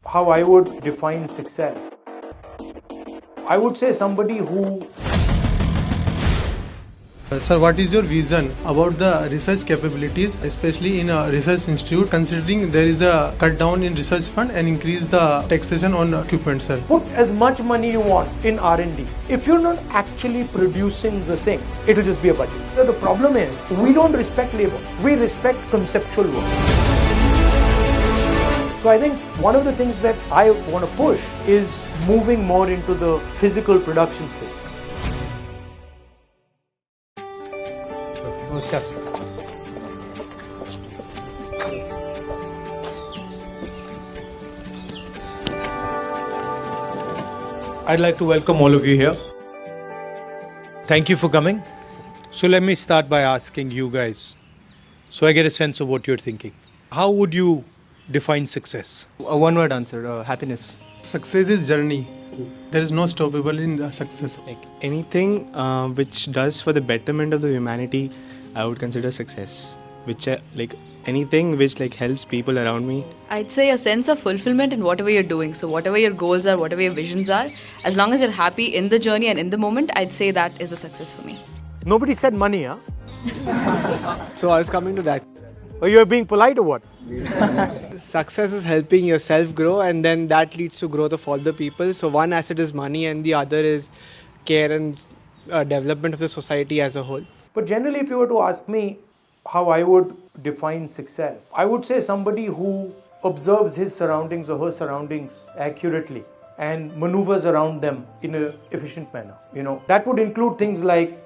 how I would define success, I would say somebody who... Sir, what is your vision about the research capabilities, especially in a research institute, considering there is a cut down in research fund and increase the taxation on equipment, sir? Put as much money you want in R&D. If you're not actually producing the thing, it will just be a budget. So the problem is, we don't respect labor. We respect conceptual work. So I think one of the things that I want to push is moving more into the physical production space. Namaskar, sir. I'd like to welcome all of you here. Thank you for coming. So let me start by asking you guys, so I get a sense of what you're thinking. How would you define success? A one-word answer, happiness. Success is journey. There is no stoppable in the success. Like anything which does for the betterment of the humanity, I would consider success. Which anything which helps people around me. I'd say a sense of fulfillment in whatever you're doing. So whatever your goals are, whatever your visions are, as long as you're happy in the journey and in the moment, I'd say that is a success for me. Nobody said money, huh? So I was coming to that. Or you're being polite or what? Success is helping yourself grow, and then that leads to growth of all the people. So one asset is money and the other is care and development of the society as a whole. But generally, if you were to ask me how I would define success, I would say somebody who observes his surroundings or her surroundings accurately and maneuvers around them in an efficient manner. That would include things like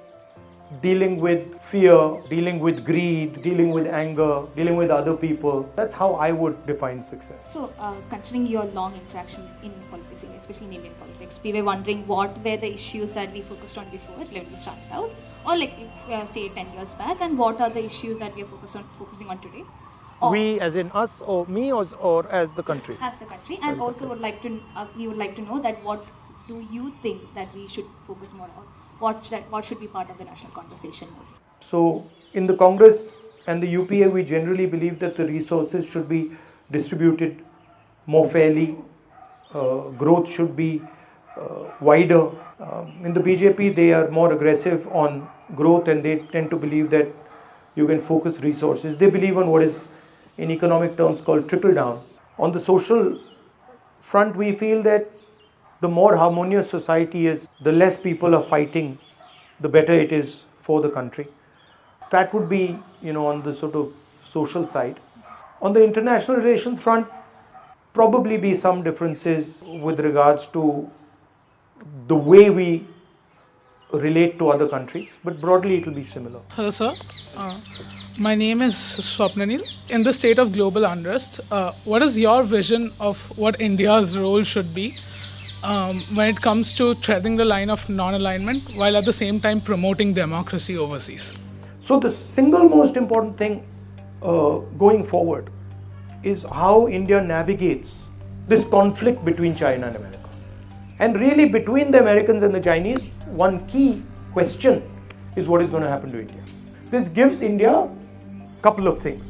dealing with fear, dealing with greed, dealing with anger, dealing with other people. That's how I would define success. So, considering your long interaction in politics, especially in Indian politics, we were wondering what were the issues that we focused on before, when we started out, or if, say 10 years back, and what are the issues that we are focusing on today? We, as in us, or me, or as the country? As the country, and also we would like to know that what do you think that we should focus more on? What should be part of the national conversation? So, in the Congress and the UPA, we generally believe that the resources should be distributed more fairly. Growth should be wider. In the BJP, they are more aggressive on growth, and they tend to believe that you can focus resources. They believe on what is, in economic terms, called trickle down. On the social front, we feel that the more harmonious society is, the less people are fighting, the better it is for the country. That would be, on the sort of social side. On the international relations front, probably be some differences with regards to the way we relate to other countries, but broadly it will be similar. Hello, sir. My name is Swapnanil. In the state of global unrest, what is your vision of what India's role should be when it comes to treading the line of non-alignment while at the same time promoting democracy overseas? So the single most important thing going forward is how India navigates this conflict between China and America. And really, between the Americans and the Chinese, one key question is what is going to happen to India. This gives India a couple of things.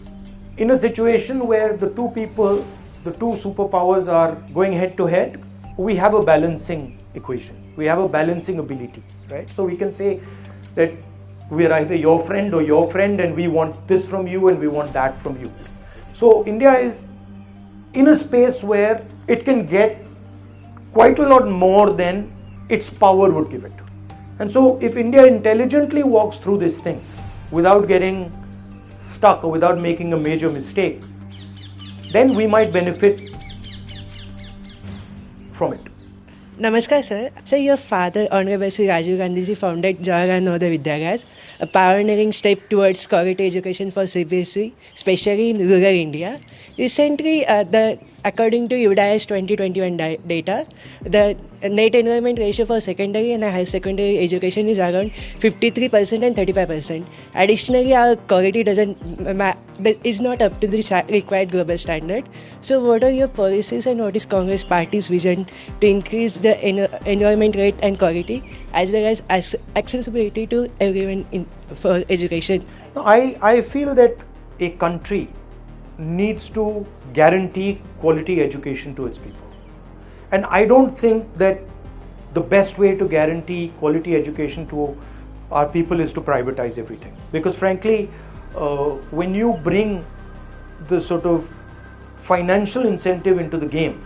In a situation where the two superpowers are going head to head, we have a balancing equation. We have a balancing ability, right? So we can say that we are either your friend or your friend, and we want this from you and we want that from you. So India is in a space where it can get quite a lot more than its power would give it. And so if India intelligently walks through this thing without getting stuck or without making a major mistake, then we might benefit from it. Namaskar, sir. Sir, your father, Honorable Sri Rajiv Gandhi ji, founded Jawaharlal Nehru Vidyalaya, a pioneering step towards quality education for CBSE, especially in rural India. Recently, according to UDAIS 2021 data, the net enrollment ratio for secondary and higher secondary education is around 53% and 35%. Additionally, our quality is not up to the required global standard. So what are your policies and what is Congress Party's vision to increase the enrollment rate and quality as well as accessibility to everyone for education? I feel that a country needs to guarantee quality education to its people. And I don't think that the best way to guarantee quality education to our people is to privatize everything. Because frankly, when you bring the sort of financial incentive into the game,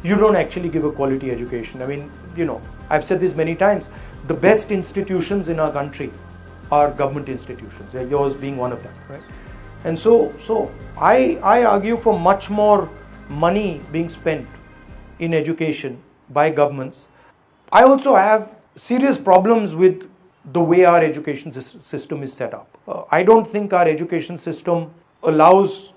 you don't actually give a quality education. I mean, I've said this many times, the best institutions in our country are government institutions, yours being one of them, right? And so I argue for much more money being spent in education by governments. I also have serious problems with the way our education system is set up. I don't think our education system allows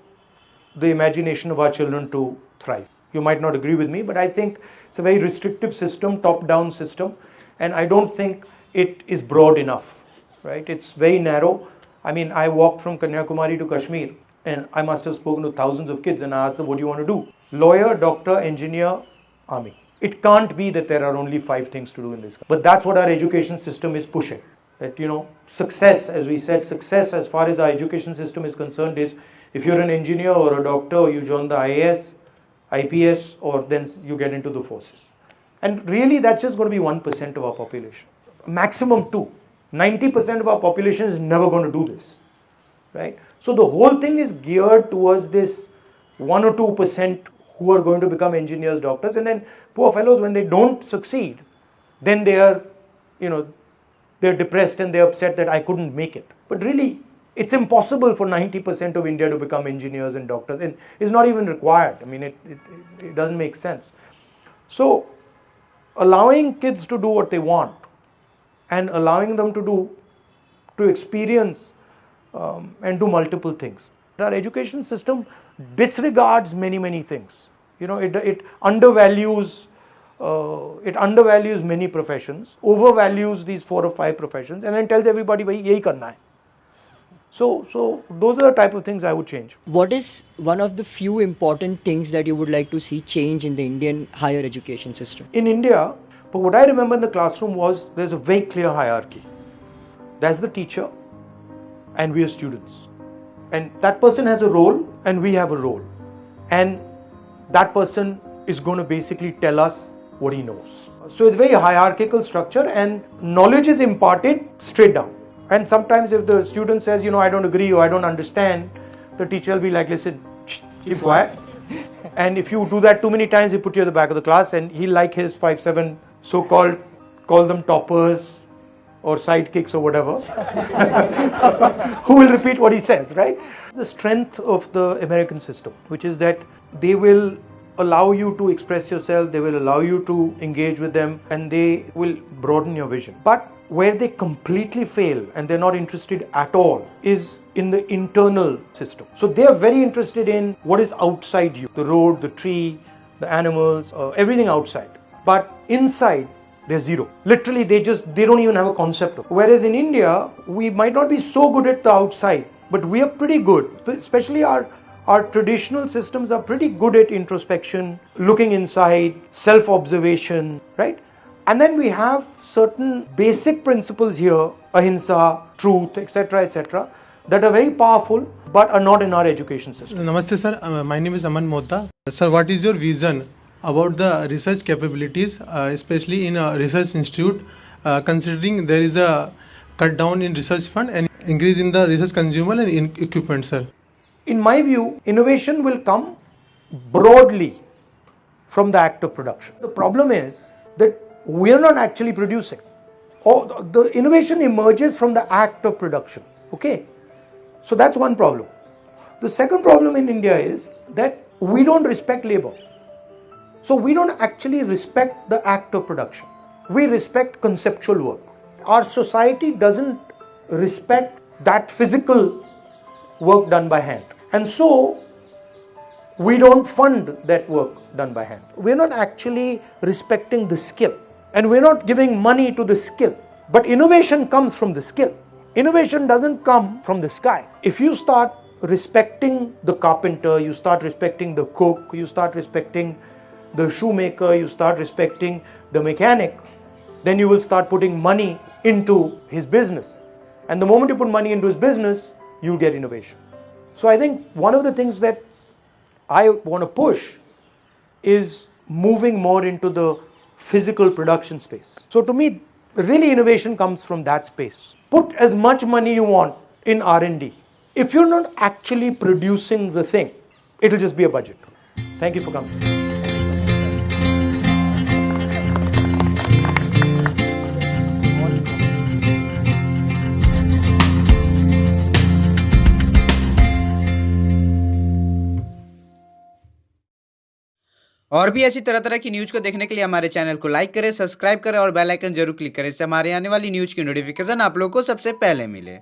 the imagination of our children to thrive. You might not agree with me, but I think it's a very restrictive system, top-down system, and I don't think it is broad enough, right? It's very narrow. I mean, I walked from Kanyakumari to Kashmir, and I must have spoken to thousands of kids, and I asked them, what do you want to do? Lawyer, doctor, engineer, army. It can't be that there are only 5 things to do in this country. But that's what our education system is pushing. That, success, as we said, success as far as our education system is concerned is if you're an engineer or a doctor, or you join the IAS, IPS, or then you get into the forces. And really that's just going to be 1% of our population. Maximum 2. 90% of our population is never going to do this. Right? So the whole thing is geared towards this 1 or 2% who are going to become engineers, doctors, and then poor fellows, when they don't succeed, then they are, they're depressed and they're upset that I couldn't make it. But really, it's impossible for 90% of India to become engineers and doctors, and it's not even required. I mean, it doesn't make sense. So, allowing kids to do what they want and allowing them to experience and do multiple things. Our education system disregards many things. It undervalues many professions, overvalues these 4 or 5 professions, and then tells everybody, "Bhai, yahi karna hai." So those are the type of things I would change. What is one of the few important things that you would like to see change in the Indian higher education system? In India, but what I remember in the classroom was there's a very clear hierarchy. There's the teacher and we are students. And that person has a role and we have a role. And that person is going to basically tell us what he knows. So it's very hierarchical structure and knowledge is imparted straight down. And sometimes if the student says, I don't agree or I don't understand, the teacher will be like, listen, keep quiet. And if you do that too many times, he'll put you at the back of the class and he'll like his 5-7 so-called, call them toppers or sidekicks or whatever, who will repeat what he says, right? The strength of the American system, which is that they will allow you to express yourself, they will allow you to engage with them, and they will broaden your vision. But where they completely fail and they're not interested at all is in the internal system. So they are very interested in what is outside you, the road, the tree, the animals, everything outside. But inside, they're zero. Literally, they don't even have a concept of it. Whereas in India, we might not be so good at the outside, but we are pretty good, especially our traditional systems are pretty good at introspection, looking inside, self-observation, right? And then we have certain basic principles here, ahimsa, truth, etc., that are very powerful but are not in our education system. Namaste sir, my name is Aman Modda. Sir, what is your vision about the research capabilities, especially in a research institute, considering there is a cut down in research fund and increase in the research consumable and in equipment, sir? In my view, innovation will come broadly from the act of production. The problem is that we are not actually producing. Or the innovation emerges from the act of production. Okay? So that's one problem. The second problem in India is that we don't respect labor. So we don't actually respect the act of production. We respect conceptual work. Our society doesn't respect that physical work done by hand. And so we don't fund that work done by hand. We're not actually respecting the skill. And we're not giving money to the skill. But innovation comes from the skill. Innovation doesn't come from the sky. If you start respecting the carpenter, you start respecting the cook, you start respecting the shoemaker, you start respecting the mechanic, then you will start putting money into his business. And the moment you put money into his business, you'll get innovation. So I think one of the things that I want to push is moving more into the physical production space. So to me, really innovation comes from that space. Put as much money you want in R&D. If you're not actually producing the thing, it'll just be a budget. Thank you for coming. और भी ऐसी तरह तरह की news को देखने के लिए हमारे चैनल को लाइक करें, सब्सक्राइब करें और बेल आइकन जरूर क्लिक करें, इससे हमारे आने वाली न्यूज़ की नोटिफिकेशन आप लोगों को सबसे पहले मिले।